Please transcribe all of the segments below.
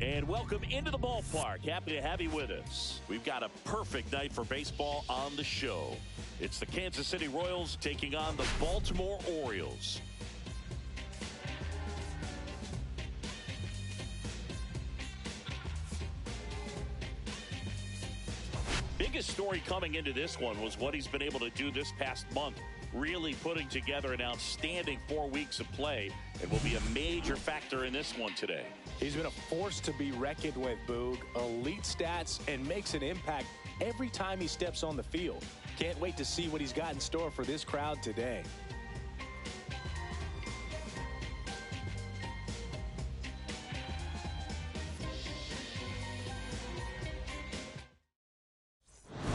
And welcome into the ballpark. Happy to have you with us. We've got a perfect night for baseball on the show. It's the Kansas City Royals taking on the Baltimore Orioles. Biggest story coming into this one was what he's been able to do this past month, really putting together an outstanding 4 weeks of play, and will be a major factor in this one today. He's been a force to be reckoned with, Boog. Elite stats and makes an impact every time he steps on the field. Can't wait to see what he's got in store for this crowd today.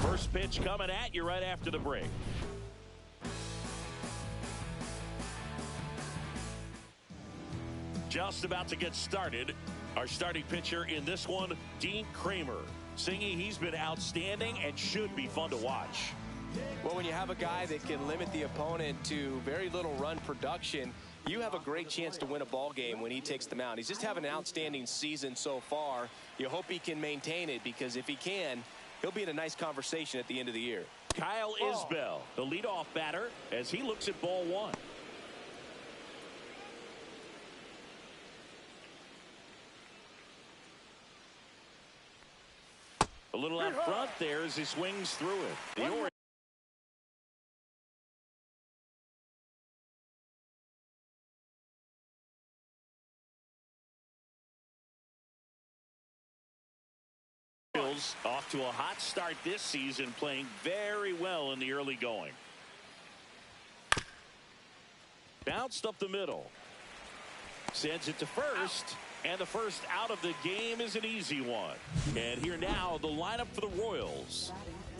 First pitch coming at you right after the break. Just about to get started. Our starting pitcher in this one, Dean Kramer. Singy, he's been outstanding and should be fun to watch. Well, when you have a guy that can limit the opponent to very little run production, you have a great chance to win a ball game when he takes the mound. He's just having an outstanding season so far. You hope he can maintain it, because if he can, he'll be in a nice conversation at the end of the year. Kyle Isbell, the leadoff batter, as he looks at ball one. A little out front there as he swings through it. The Orioles off to a hot start this season, playing very well in the early going. Bounced up the middle. Sends it to first. And the first out of the game is an easy one. And here now, the lineup for the Royals.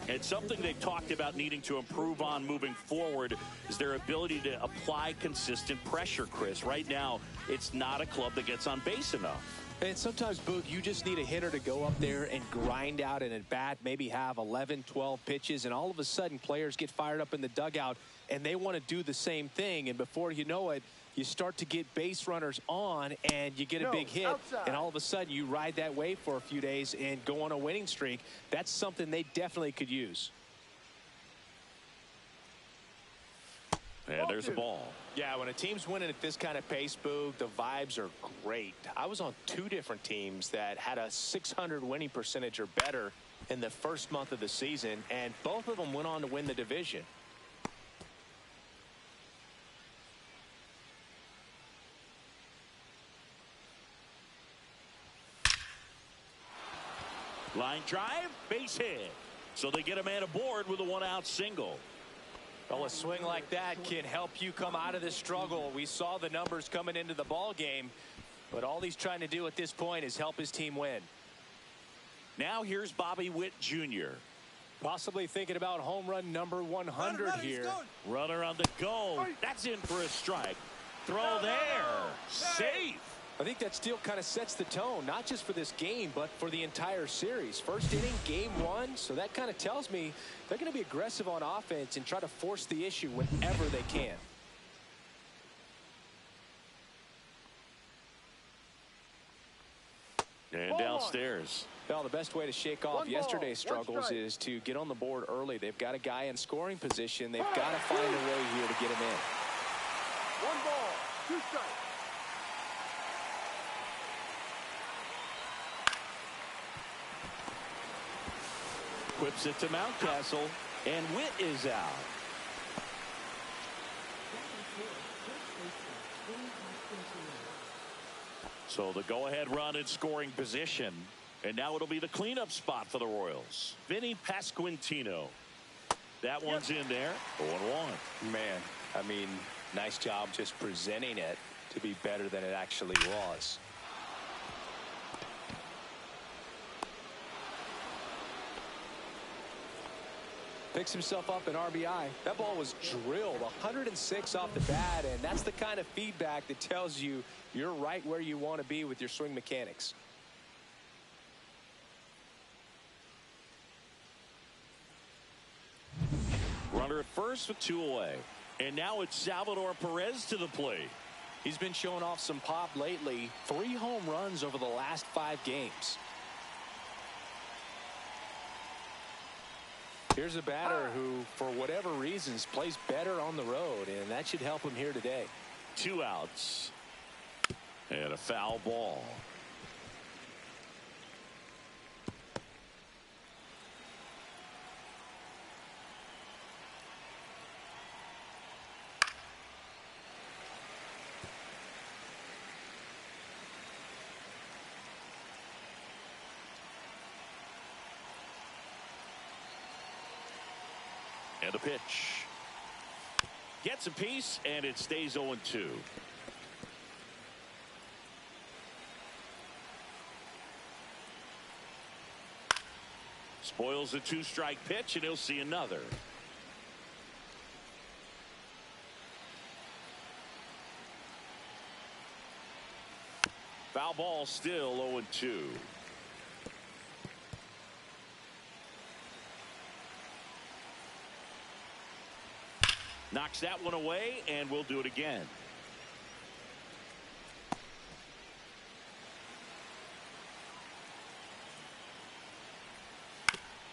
And something they've talked about needing to improve on moving forward is their ability to apply consistent pressure, Chris. Right now, it's not a club that gets on base enough. And sometimes, Boog, you just need a hitter to go up there and grind out an at-bat, maybe have 11, 12 pitches, and all of a sudden players get fired up in the dugout, and they want to do the same thing. And before you know it, you start to get base runners on, and you get a big hit, and all of a sudden you ride that wave for a few days and go on a winning streak. That's something they definitely could use. And there's a ball. Yeah, when a team's winning at this kind of pace, Boog, the vibes are great. I was on 2 different teams that had a .600 winning percentage or better in the first month of the season, and both of them went on to win the division. Line drive, base hit. So they get a man aboard with a 1-out single. Well, a swing like that can help you come out of this struggle. We saw the numbers coming into the ball game, but all he's trying to do at this point is help his team win. Now here's Bobby Witt Jr. Possibly thinking about home run number 100 here. Runner on the go. That's in for a strike. Throw there. Safe. I think that steal kind of sets the tone, not just for this game, but for the entire series. First inning, game 1, so that kind of tells me they're going to be aggressive on offense and try to force the issue whenever they can. And downstairs. Well, the best way to shake off yesterday's struggles is to get on the board early. They've got a guy in scoring position. They've got to find a way here to get him in. 1 ball, 2 strikes. Whips it to Mountcastle, and Witt is out. So the go-ahead run in scoring position, and now it'll be the cleanup spot for the Royals. Vinny Pasquantino. That one's in there. 0-1. Man, I mean, nice job just presenting it to be better than it actually was. Picks himself up an RBI. That ball was drilled 106 off the bat, and that's the kind of feedback that tells you you're right where you want to be with your swing mechanics. Runner at first with 2 away. And now it's Salvador Perez to the plate. He's been showing off some pop lately. 3 home runs over the last 5 games. Here's a batter who, for whatever reasons, plays better on the road, and that should help him here today. 2 outs. And a foul ball. And a pitch. Gets a piece, and it stays 0-2. Spoils a 2-strike pitch, and he'll see another. Foul ball, still 0-2. Knocks that one away, and we'll do it again.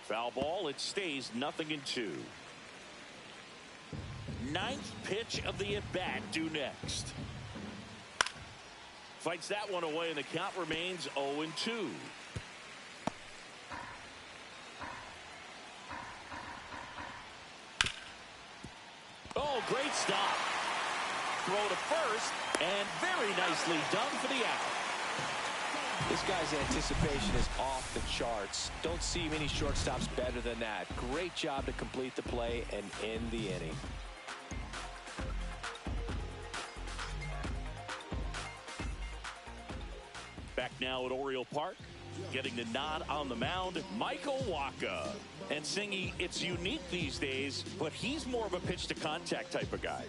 Foul ball, it stays 0-2. 9th pitch of the at-bat due next. Fights that one away, and the count remains 0-2. Oh, great stop. Throw to first, and very nicely done for the out. This guy's anticipation is off the charts. Don't see many shortstops better than that. Great job to complete the play and end the inning. Back now at Oriole Park, getting the nod on the mound, Michael Wacha. And Singy, it's unique these days, but he's more of a pitch-to-contact type of guy.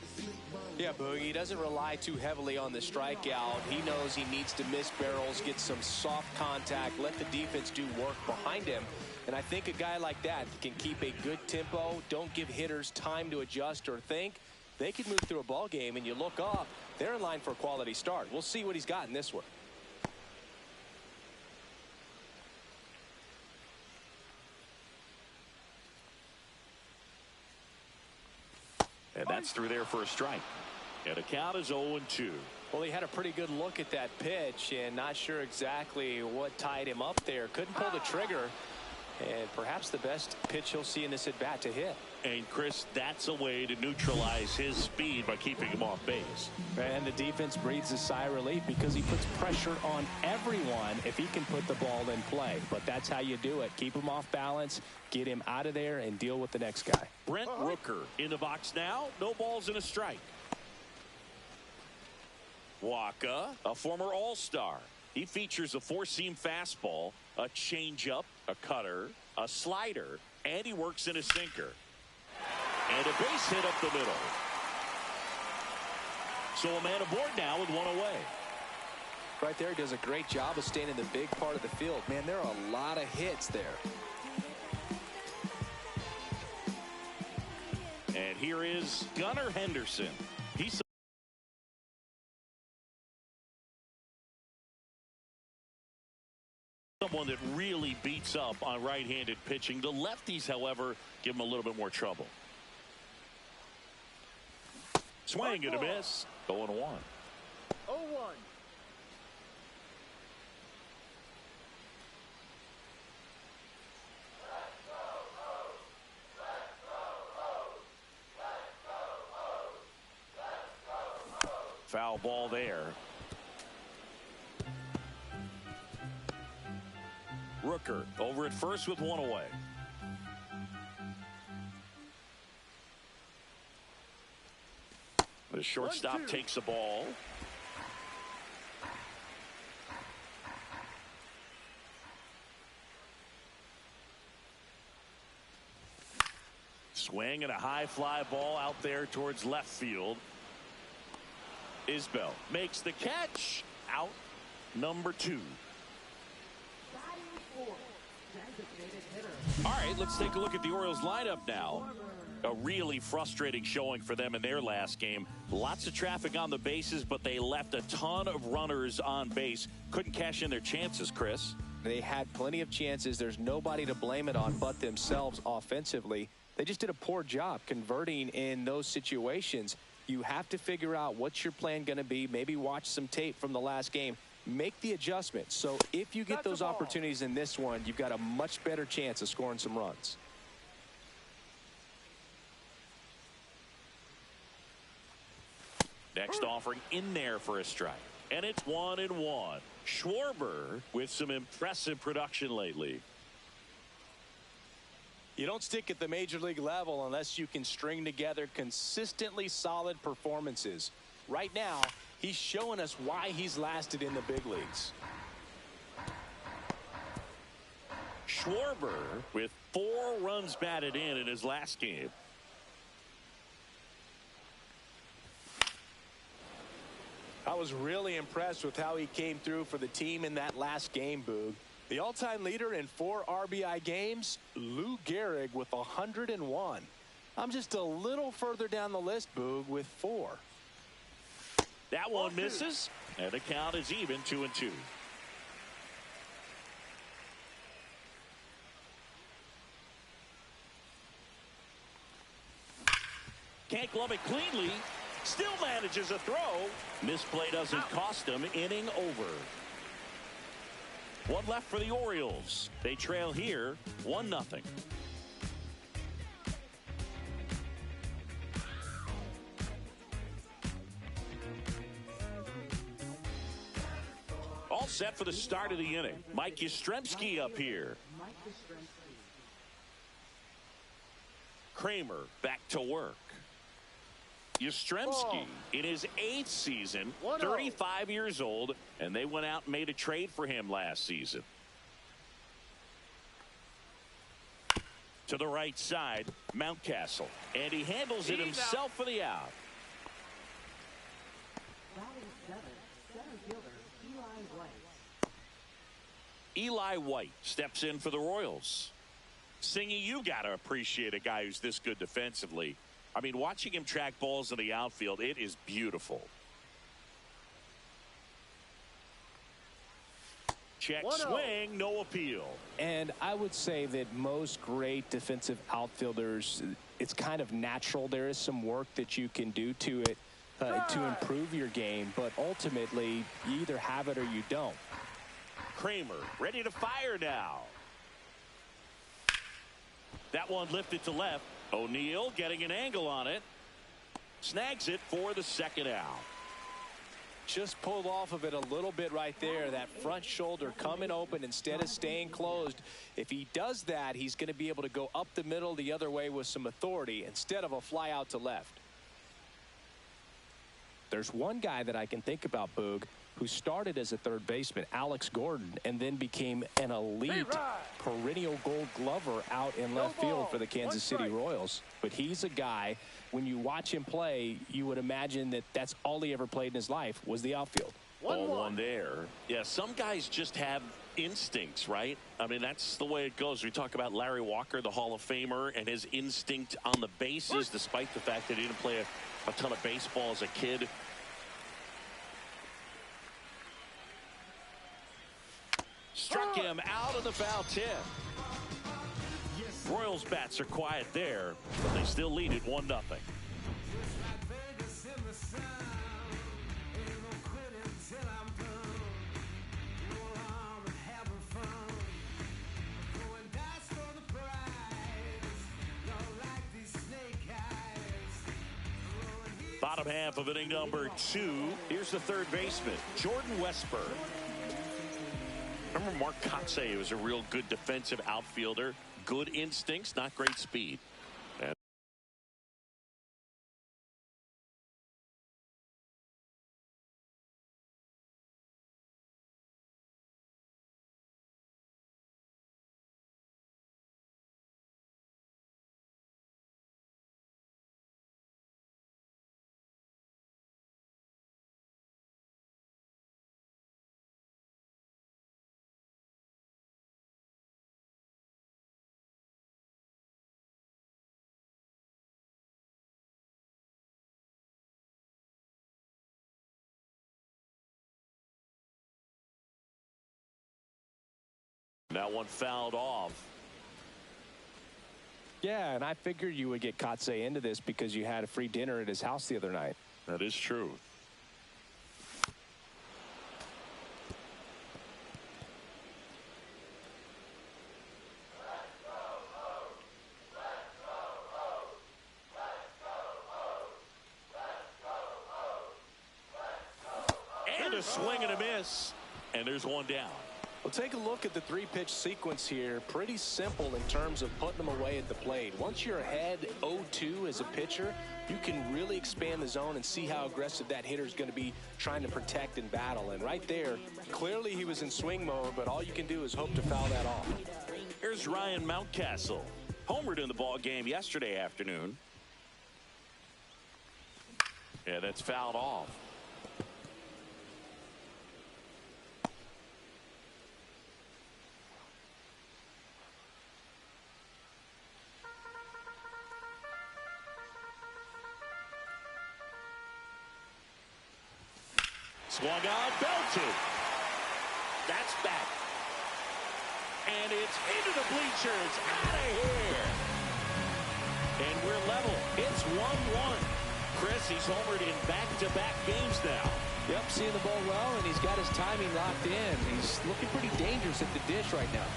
Yeah, Boogie, he doesn't rely too heavily on the strikeout. He knows he needs to miss barrels, get some soft contact, let the defense do work behind him. And I think a guy like that can keep a good tempo, don't give hitters time to adjust or think. They can move through a ball game, and you look up, they're in line for a quality start. We'll see what he's got in this one. And that's through there for a strike. And the count is 0-2. Well, he had a pretty good look at that pitch and not sure exactly what tied him up there. Couldn't pull the trigger. And perhaps the best pitch he'll see in this at bat to hit. And Chris, that's a way to neutralize his speed by keeping him off base. And the defense breathes a sigh of relief because he puts pressure on everyone if he can put the ball in play. But that's how you do it. Keep him off balance, get him out of there, and deal with the next guy. Brent Rooker in the box now. No balls and a strike. Wacha, a former All-Star. He features a 4-seam fastball, a changeup, a cutter, a slider, and he works in a sinker. And a base hit up the middle. So a man aboard now with one away. Right there, he does a great job of staying in the big part of the field. Man, there are a lot of hits there. And here is Gunnar Henderson. He's someone that really beats up on right-handed pitching. The lefties, however, give him a little bit more trouble. Swing and a miss. 0-1. 0-1. Foul ball there. Rooker over at first with one away. The shortstop takes the ball. Swing and a high fly ball out there towards left field. Isbell makes the catch. Out number 2. All right, let's take a look at the Orioles lineup now. A really frustrating showing for them in their last game. Lots of traffic on the bases, but they left a ton of runners on base. Couldn't cash in their chances, Chris. They had plenty of chances. There's nobody to blame it on but themselves offensively. They just did a poor job converting in those situations. You have to figure out what's your plan going to be. Maybe watch some tape from the last game. Make the adjustment. So if you get those opportunities in this one, you've got a much better chance of scoring some runs. Next offering in there for a strike. And it's 1-1. Schwarber with some impressive production lately. You don't stick at the major league level unless you can string together consistently solid performances. Right now, he's showing us why he's lasted in the big leagues. Schwarber with 4 runs batted in his last game. I was really impressed with how he came through for the team in that last game, Boog. The all-time leader in 4 RBI games, Lou Gehrig with 101. I'm just a little further down the list, Boog, with 4. That one misses, and the count is even 2-2. Can't glove it cleanly. Still manages a throw. Misplay doesn't cost him. Inning over. One left for the Orioles. They trail here 1-0. All set for the start of the inning. Mike Yastrzemski up here. Kramer back to work. Yastrzemski in his 8th season, 35 years old, and they went out and made a trade for him last season. To the right side, Mountcastle, and he handles it himself for the out. Eli White steps in for the Royals. Singy, you got to appreciate a guy who's this good defensively. I mean, watching him track balls in the outfield, it is beautiful. Check swing, no appeal. And I would say that most great defensive outfielders, it's kind of natural. There is some work that you can do to it to improve your game, but ultimately, you either have it or you don't. Kramer ready to fire now. That one lifted to left. O'Neill getting an angle on it. Snags it for the second out. Just pulled off of it a little bit right there. That front shoulder coming open instead of staying closed. If he does that, he's going to be able to go up the middle the other way with some authority instead of a fly out to left. There's one guy that I can think about, Boog, who started as a third baseman, Alex Gordon, and then became an elite perennial gold glover out in left field for the Kansas City Royals. But he's a guy, when you watch him play, you would imagine that that's all he ever played in his life was the outfield. 1-1 there. Yeah, some guys just have instincts, right? I mean, that's the way it goes. We talk about Larry Walker, the Hall of Famer, and his instinct on the bases, despite the fact that he didn't play a ton of baseball as a kid. Struck him out of the foul tip. Royals bats are quiet there, but they still lead it 1-0. Bottom half of inning number 2. Here's the third baseman, Jordan Westburg. Remember Mark Kotsay was a real good defensive outfielder. Good instincts, not great speed. That one fouled off. Yeah, and I figured you would get Kotsay into this because you had a free dinner at his house the other night. That is true. And a swing and a miss. And there's one down. Well, take a look at the three-pitch sequence here. Pretty simple in terms of putting them away at the plate. Once you're ahead 0-2 as a pitcher, you can really expand the zone and see how aggressive that hitter is going to be trying to protect and battle. And right there, clearly he was in swing mode, but all you can do is hope to foul that off. Here's Ryan Mountcastle. Homered in the ball game yesterday afternoon. Yeah, that's fouled off. Swung on, belted. That's back. And it's into the bleachers. Out of here. And we're level. It's 1-1. Chris, he's homered in back-to-back games now. Yep, seeing the ball well, and he's got his timing locked in. He's looking pretty dangerous at the dish right now.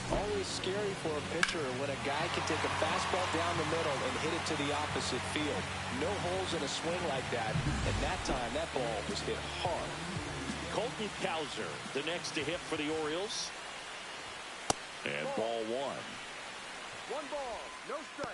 Always scary for a pitcher when a guy can take a fastball down the middle and hit it to the opposite field. No holes in a swing like that. And that time, that ball was hit hard. Colton Cowser, the next to hit for the Orioles. And ball one. 1 ball, no strike.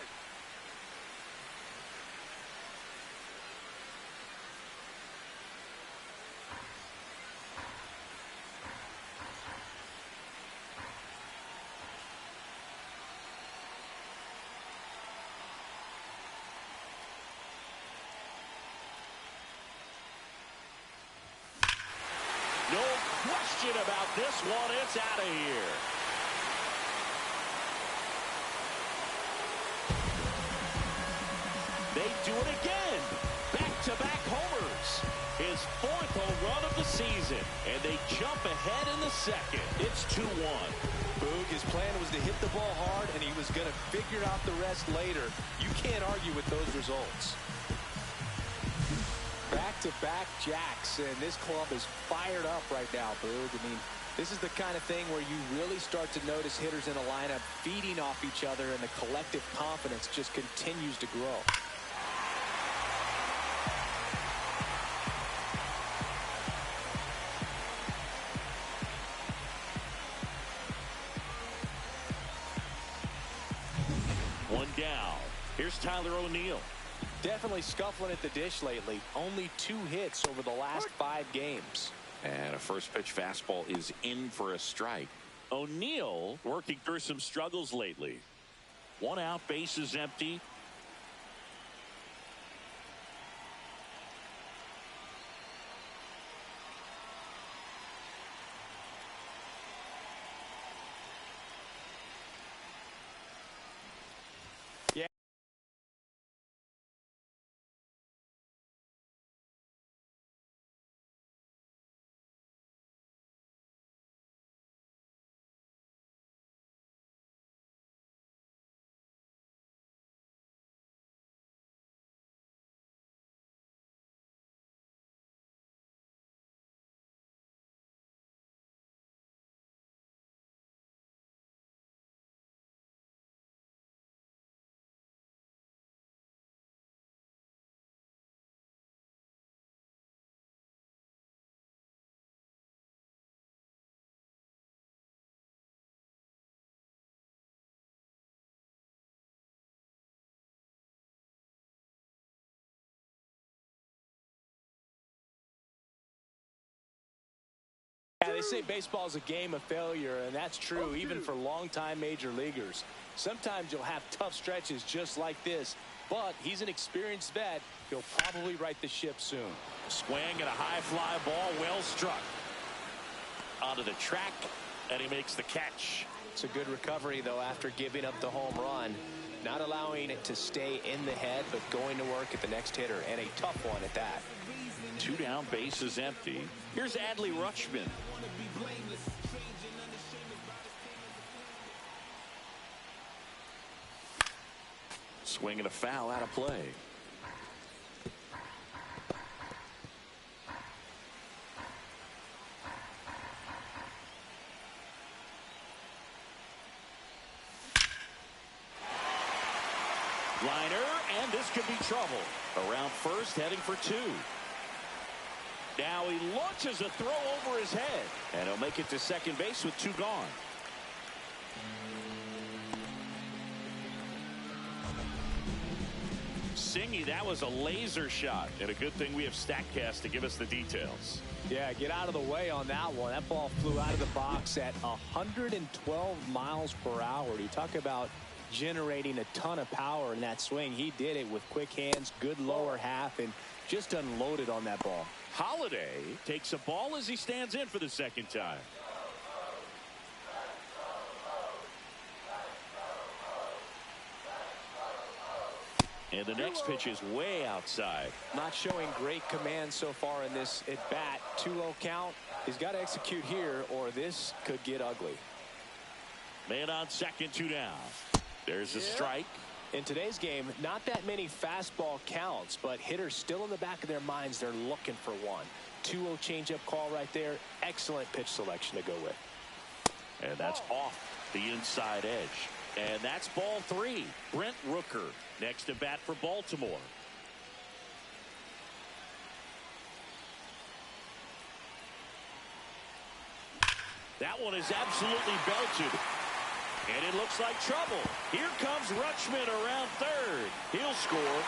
No question about this one. It's out of here. They do it again. Back-to-back homers. His 4th home run of the season. And they jump ahead in the second. It's 2-1. Boog, his plan was to hit the ball hard, and he was going to figure out the rest later. You can't argue with those results. Back-to-back jacks, and this club is fired up right now, Boog. I mean, this is the kind of thing where you really start to notice hitters in a lineup feeding off each other, and the collective confidence just continues to grow. One down. Here's Tyler O'Neill. Definitely scuffling at the dish lately. Only 2 hits over the last 5 games. And a first pitch fastball is in for a strike. O'Neill working through some struggles lately. 1 out, bases empty. Yeah, they say baseball is a game of failure, and that's true even for longtime major leaguers. Sometimes you'll have tough stretches just like this, but he's an experienced vet. He'll probably right the ship soon. Swing and a high fly ball, well struck. Onto the track, and he makes the catch. It's a good recovery, though, after giving up the home run. Not allowing it to stay in the head, but going to work at the next hitter, and a tough one at that. 2 down, bases empty. Here's Adley Rutschman. Swing and a foul out of play. Liner, and this could be trouble. Around first, heading for 2. Now he launches a throw over his head, and he'll make it to second base with 2 gone. Singy, that was a laser shot, and a good thing we have StatCast to give us the details. Yeah, get out of the way on that one. That ball flew out of the box at 112 miles per hour. You talk about generating a ton of power in that swing. He did it with quick hands, good lower half, and just unloaded on that ball. Holiday takes a ball as he stands in for the second time. And the next pitch is way outside. Not showing great command so far in this at bat. 2-0 count. He's got to execute here or this could get ugly. Man on second, 2 down. There's a strike. In today's game, not that many fastball counts, but hitters still in the back of their minds, they're looking for one. 2-0 changeup call right there. Excellent pitch selection to go with. And that's off the inside edge. And that's ball 3. Brent Rooker next to bat for Baltimore. That one is absolutely belted. And it looks like trouble. Here comes Rutschman around third. He'll score.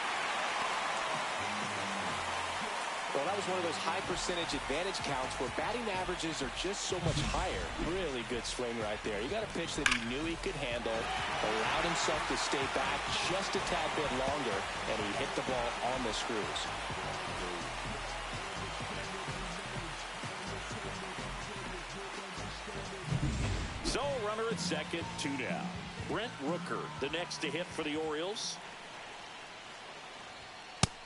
Well, that was one of those high percentage advantage counts where batting averages are just so much higher. Really good swing right there. You got a pitch that he knew he could handle, allowed himself to stay back just a tad bit longer, and he hit the ball on the screws. So, runner at second, 2 down. Brent Rooker, the next to hit for the Orioles.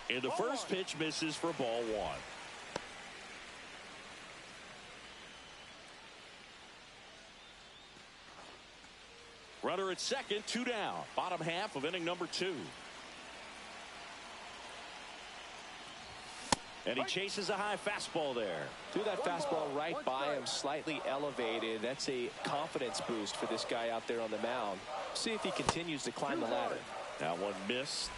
And the first pitch misses for ball 1. Runner at second, 2 down. Bottom half of inning number 2. And he chases a high fastball there. Threw that fastball right by him, slightly elevated. That's a confidence boost for this guy out there on the mound. See if he continues to climb the ladder. That one missed.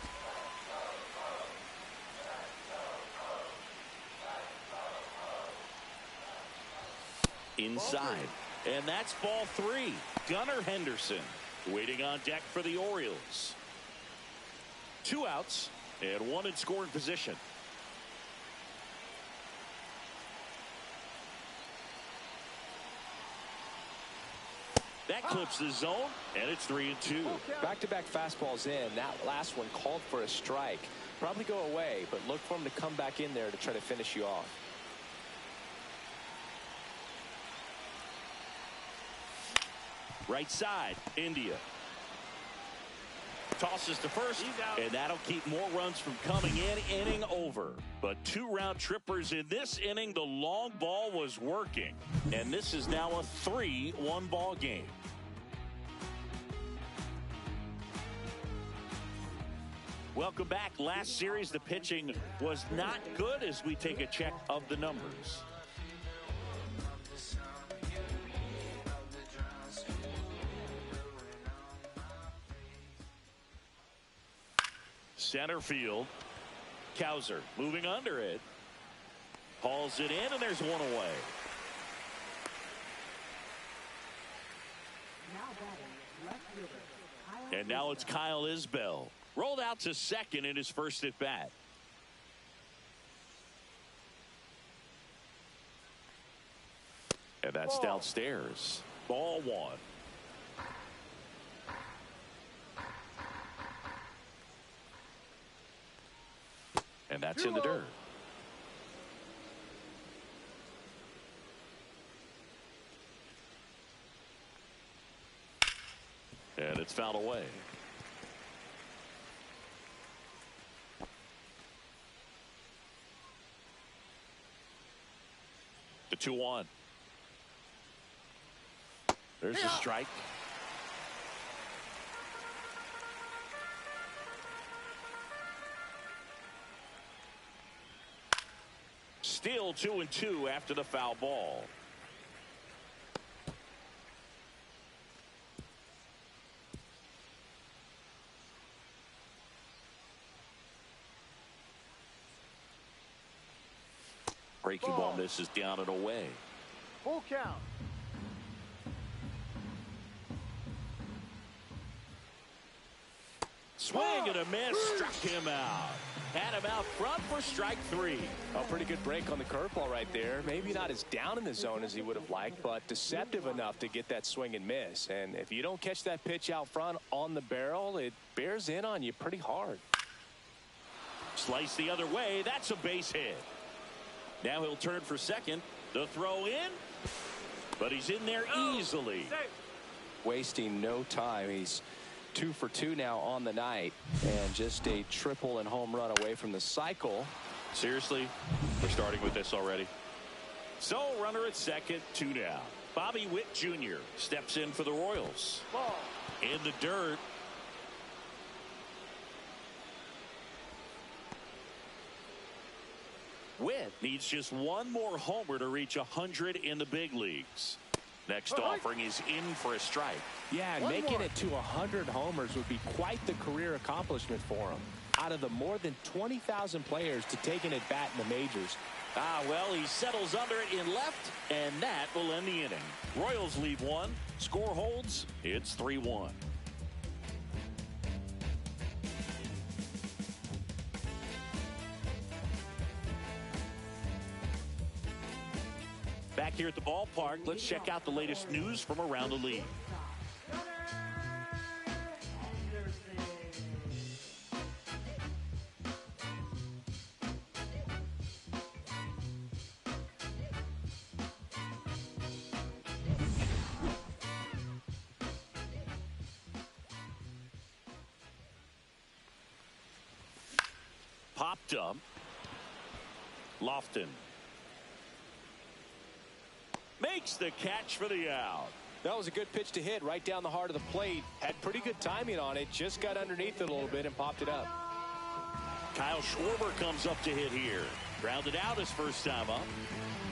Inside. And that's ball 3. Gunnar Henderson waiting on deck for the Orioles. 2 outs and 1 in scoring position. That clips the zone, and it's 3-2. Back-to-back fastballs in. That last one called for a strike. Probably go away, but look for him to come back in there to try to finish you off. Right side, India. Tosses to first, and that'll keep more runs from coming in. Inning over. But 2 round trippers in this inning. The long ball was working. And this is now a 3-1 ball game. Welcome back. Last series, the pitching was not good as we take a check of the numbers. Center field. Cowser moving under it. Hauls it in, and there's 1 away. And now it's Kyle Isbell. Rolled out to second in his first at bat. And that's downstairs. Ball 1. And that's in the dirt. And it's fouled away. 2-1. There's a strike. Still 2-2 after the foul ball. Breaking ball misses down and away. Full count. Swing and a miss, struck him out. Had him out front for strike 3. A pretty good break on the curveball right there. Maybe not as down in the zone as he would have liked, but deceptive enough to get that swing and miss. And if you don't catch that pitch out front on the barrel, it bears in on you pretty hard. Slice the other way. That's a base hit. Now he'll turn for second. The throw in, but he's in there easily. Wasting no time. He's 2 for 2 now on the night, and just a triple and home run away from the cycle. Seriously, we're starting with this already. So runner at second, 2 down. Bobby Witt Jr. steps in for the Royals. Ball. In the dirt. Witt needs just one more homer to reach 100 in the big leagues. Next offering is in for a strike. Yeah, and making it to 100 homers would be quite the career accomplishment for him. Out of the more than 20,000 players to take an at-bat in the majors. Well, he settles under it in left, and that will end the inning. Royals leave 1. Score holds. It's 3-1. Back here at the ballpark, let's check out the latest news from around the league. Popped up. Lofton makes the catch for the out. That was a good pitch to hit right down the heart of the plate. Had pretty good timing on it. Just got underneath it a little bit and popped it up. Kyle Schwarber comes up to hit here. Grounded out his first time up.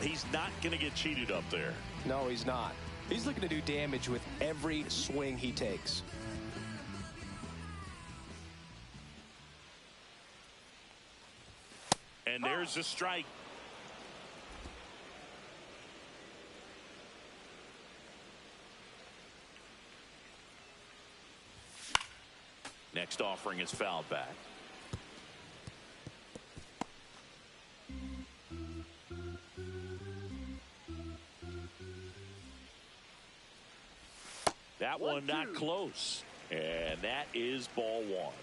He's not going to get cheated up there. No, he's not. He's looking to do damage with every swing he takes. And there's a strike. Next offering is fouled back. That one not close. And that is ball 1.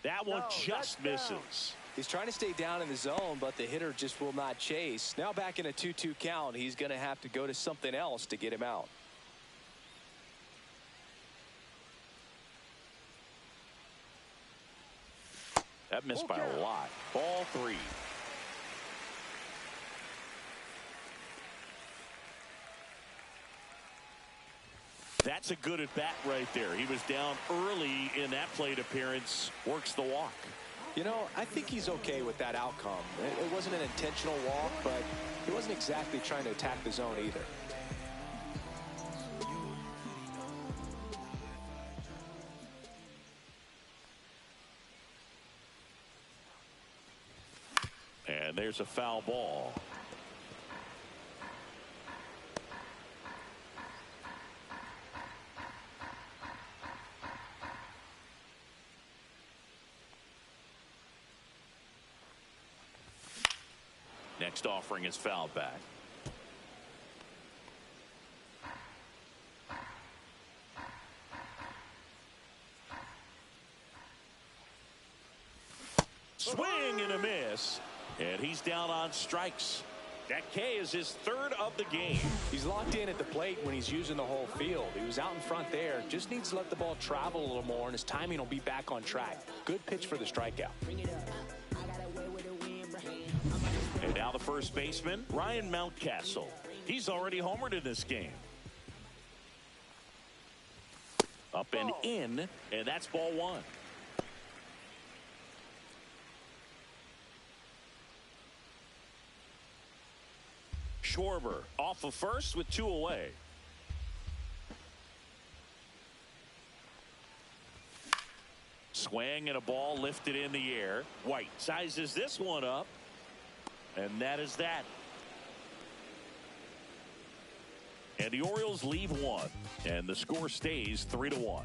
That one just misses. He's trying to stay down in the zone, but the hitter just will not chase. Now back in a 2-2 count, he's going to have to go to something else to get him out. That missed by a lot. Ball 3. That's a good at bat right there. He was down early in that plate appearance. Works the walk. You know, I think he's okay with that outcome. It wasn't an intentional walk, but he wasn't exactly trying to attack the zone either. And there's a foul ball. Next offering is fouled back. Swing and a miss. And he's down on strikes. That K is his third of the game. He's locked in at the plate when he's using the whole field. He was out in front there. Just needs to let the ball travel a little more, and his timing will be back on track. Good pitch for the strikeout. And now the first baseman, Ryan Mountcastle. He's already homered in this game. Up and in, and that's ball one. Schwarber off of first with 2 away. Swing and a ball lifted in the air. White sizes this one up, and that is that. And the Orioles leave one, and the score stays 3-1.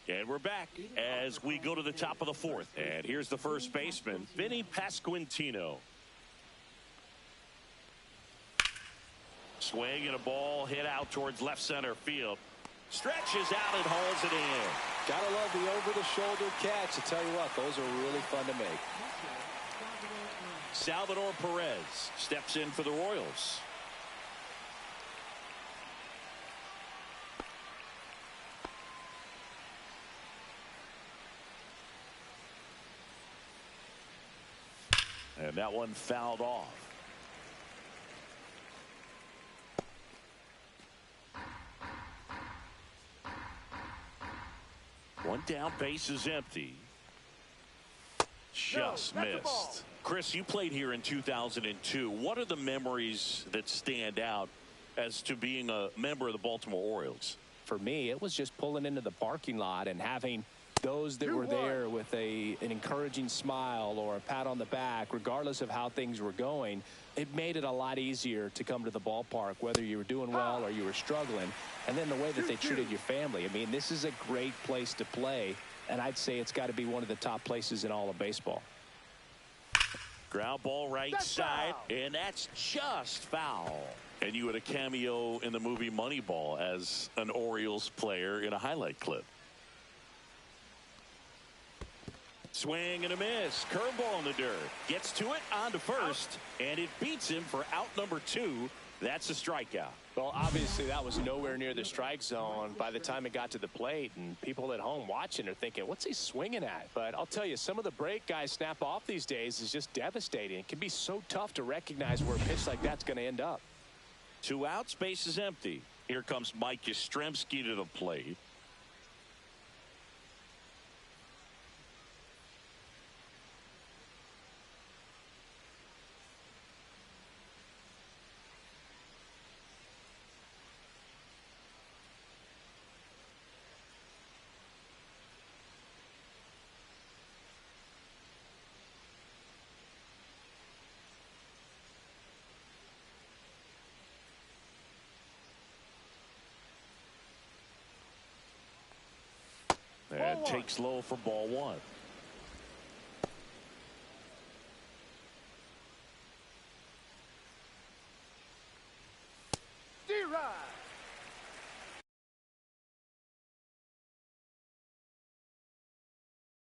And we're back as we go to the top of the fourth. And here's the first baseman, Vinny Pasquantino. Swing and a ball hit out towards left center field. Stretches out and hauls it in. Gotta love the over-the-shoulder catch. I tell you what, those are really fun to make. Salvador Perez steps in for the Royals. And that one fouled off. One down, base is empty. Just missed. Chris, you played here in 2002. What are the memories that stand out as to being a member of the Baltimore Orioles? For me, it was just pulling into the parking lot and having those that were there with an encouraging smile or a pat on the back, regardless of how things were going. It made it a lot easier to come to the ballpark, whether you were doing well or you were struggling. And then the way that they treated your family. I mean, this is a great place to play, and I'd say it's got to be one of the top places in all of baseball. Ground ball right side, and that's just foul. And you had a cameo in the movie Moneyball as an Orioles player in a highlight clip. Swing and a miss. Curveball in the dirt. Gets to it, on to first, and it beats him for out number 2. That's a strikeout. Well, obviously that was nowhere near the strike zone by the time it got to the plate, and people at home watching are thinking, what's he swinging at? But I'll tell you, some of the break guys snap off these days is just devastating. It can be so tough to recognize where a pitch like that's going to end up. 2 outs, base is empty. Here comes Mike Yastrzemski to the plate. And takes low for ball 1.